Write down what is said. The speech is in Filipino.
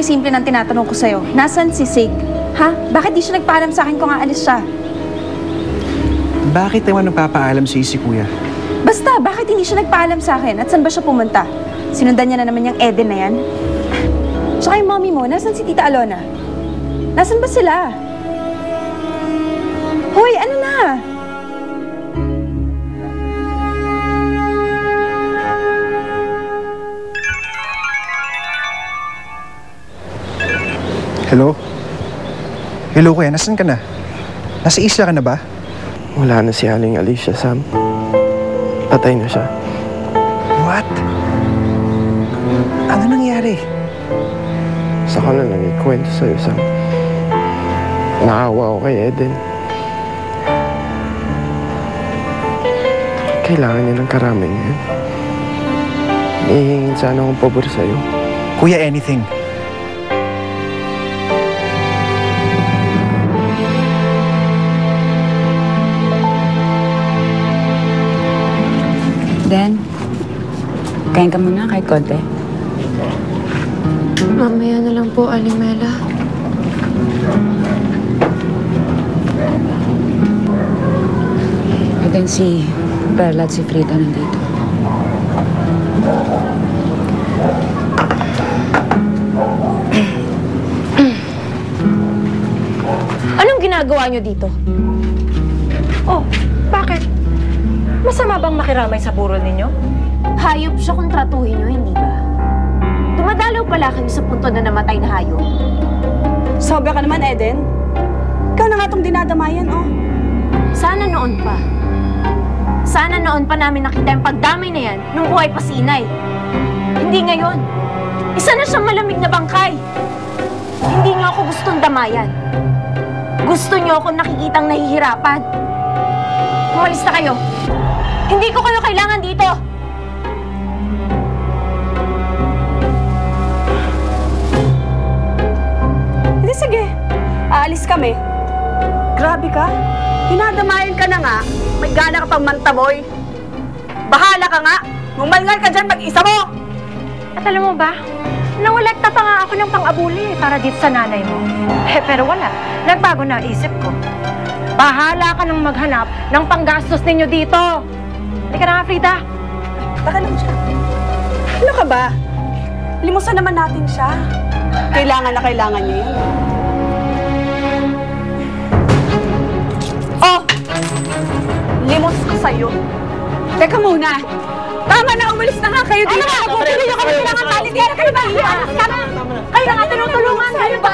simple-simple ng tinatanong ko sa'yo. Nasaan si Sig? Ha? Bakit di siya nagpaalam sa akin kung aalis siya? Bakit naman nagpapaalam si kuya? Basta, bakit hindi siya nagpaalam sa akin? At saan ba siya pumunta? Sinundan niya na naman yung Eden na yan? Tsaka yung mommy mo, nasaan si Tita Alona? Nasaan ba sila? Hoy, ano na? Hello? Hello kuya, nasan ka na? Nasa isla ka na ba? Wala na si Aling Alicia, Sam. Patay na siya. What? Ano nangyari? Saka na lang ikwento sa'yo, Sam. Naawa ako kay Eden. Kailangan niya ng karamay ngayon. Hihingin sana akong pabor sa'yo. Kuya, anything. Den, kain ka muna kahit konti. Mamaya na lang po, Aling Mela. Then si Perla at si Frida nandito. Anong ginagawa niyo dito? Oh, bakit? Masama bang makiramay sa burol ninyo? Hayop siya kung tratuhin niyo, hindi ba? Dumadalaw pala kayo sa punto na namatay na hayop. Sobra ka naman, Eden. Ikaw na nga itong dinadamayan, oh. Sana noon pa. Sana noon pa namin nakita yung pagdamay na yan nung buhay pa si Inay. Hindi ngayon. Isa na siyang malamig na bangkay. Hindi niyo ako gustong damayan. Gusto niyo ako nakikitang nahihirapan. Umalis na kayo. Hindi ko kayo kailangan dito. Hindi, sige. Aalis kami. Grabe ka. Dinadamayan ka na nga. May gana ka pang mantaboy. Bahala ka nga. Mumalngal ka dyan mag-isa mo. At alam mo ba, nawalagta pa nga ako ng pang-abuli para dito sa nanay mo. Pero wala. Nagbago na ang isip ko. Bahala ka nang maghanap ng panggastos ninyo dito. Halika na nga, Frida. Taka lang siya. Ano ka ba? Limusan naman natin siya. Kailangan na kailangan niya yan. Oh! Limos ko sa'yo. Teka muna. Tama na, umalis na nga kayo dito. Ano na? Tuloy niyo kami kailangan talent. Kaya kayo ba? Kayo na nga tinutulungan. Kayo ba?